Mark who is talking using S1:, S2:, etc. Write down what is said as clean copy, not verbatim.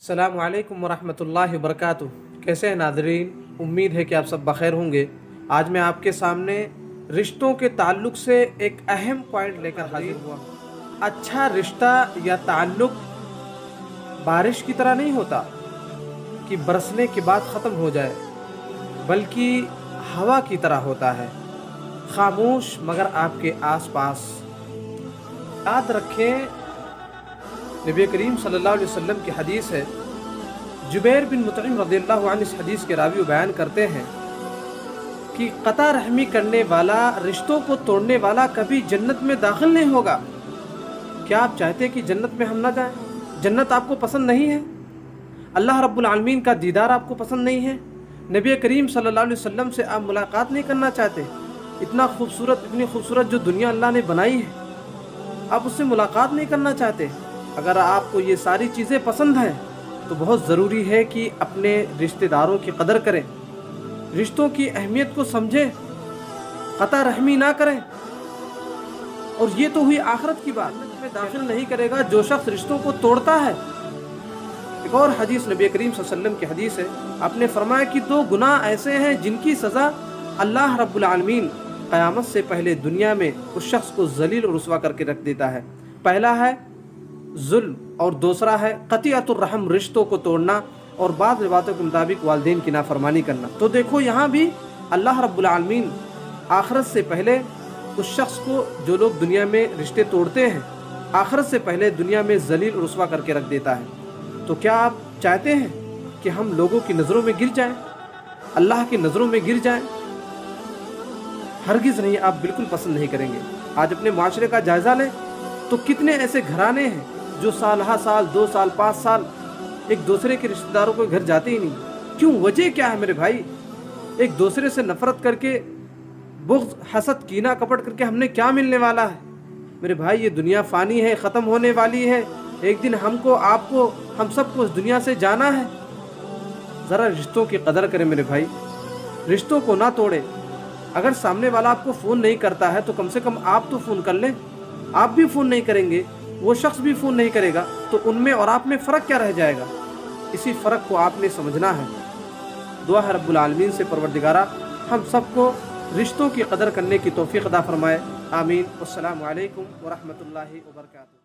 S1: अस्सलामु अलैकुम वरहमतुल्लाहि वबरकातुहू। कैसे हैं नाज़रीन, उम्मीद है कि आप सब बखैर होंगे। आज मैं आपके सामने रिश्तों के ताल्लुक़ से एक अहम पॉइंट लेकर हाजिर हुआ। अच्छा रिश्ता या ताल्लुक़ बारिश की तरह नहीं होता कि बरसने के बाद ख़त्म हो जाए, बल्कि हवा की तरह होता है, खामोश मगर आपके आसपास। याद रखें, नबी करीम सल्लल्लाहु अलैहि वसल्लम की हदीस है। जुबैर बिन मुतइम रज़ियल्लाहु अन्हु इस हदीस के रावी बयान करते हैं कि क़ता रहमी करने वाला, रिश्तों को तोड़ने वाला कभी जन्नत में दाखिल नहीं होगा। क्या आप चाहते हैं कि जन्नत में हम ना जाएं? जन्नत आपको पसंद नहीं है? अल्लाह रब्बुल आलमीन का दीदार आपको पसंद नहीं है? नबी करीम सल्लल्लाहु अलैहि वसल्लम से आप मुलाकात नहीं करना चाहते? इतना खूबसूरत, इतनी खूबसूरत जो दुनिया अल्लाह ने बनाई है, आप उससे मुलाकात नहीं करना चाहते? अगर आपको ये सारी चीज़ें पसंद हैं तो बहुत ज़रूरी है कि अपने रिश्तेदारों की कदर करें, रिश्तों की अहमियत को समझें, क़ता रहमी ना करें। और ये तो हुई आखिरत की बात, में दाखिल नहीं करेगा जो शख्स रिश्तों को तोड़ता है। एक और हदीस नबी करीम सल्लल्लाहु अलैहि वसल्लम की हदीस है। आपने फरमाया कि दो गुनाह ऐसे हैं जिनकी सज़ा अल्लाह रब्बुल आलमीन क़यामत से पहले दुनिया में उस शख्स को ज़लील और रुस्वा करके रख देता है। पहला है जुल्म और दूसरा है क़तिअतुर रहम, रिश्तों को तोड़ना, और बाद रिवायतों के मुताबिक वालिदैन की नाफरमानी करना। तो देखो, यहाँ भी अल्लाह रब्बुल आलमीन आखिरत से पहले उस शख्स को, जो लोग दुनिया में रिश्ते तोड़ते हैं, आखिरत से पहले दुनिया में ज़लील और रुस्वा करके रख देता है। तो क्या आप चाहते हैं कि हम लोगों की नज़रों में गिर जाएं, अल्लाह की नज़रों में गिर जाएं? हरगिज़ नहीं, आप बिल्कुल पसंद नहीं करेंगे। आज अपने माशरे का जायज़ा लें तो कितने ऐसे घराने हैं जो साल 2 साल 5 साल एक दूसरे के रिश्तेदारों के घर जाते ही नहीं। क्यों? वजह क्या है मेरे भाई? एक दूसरे से नफरत करके, बुग़्ज़, हसद, कीना कपट करके हमने क्या मिलने वाला है? मेरे भाई, ये दुनिया फ़ानी है, ख़त्म होने वाली है। एक दिन हमको, आपको, हम सबको इस दुनिया से जाना है। ज़रा रिश्तों की कदर करें मेरे भाई, रिश्तों को ना तोड़ें। अगर सामने वाला आपको फ़ोन नहीं करता है तो कम से कम आप तो फ़ोन कर लें। आप भी फ़ोन नहीं करेंगे, वो शख्स भी फ़ोन नहीं करेगा, तो उनमें और आप में फ़र्क क्या रह जाएगा? इसी फ़र्क को आपने समझना है। दुआ है रब्बुल आलमीन से, परवरदिगारा हम सबको रिश्तों की कदर करने की तौफ़ीक़ अता फ़रमाए। आमीन। अस्सलामु अलैकुम व रहमतुल्लाहि व बरकातुहू।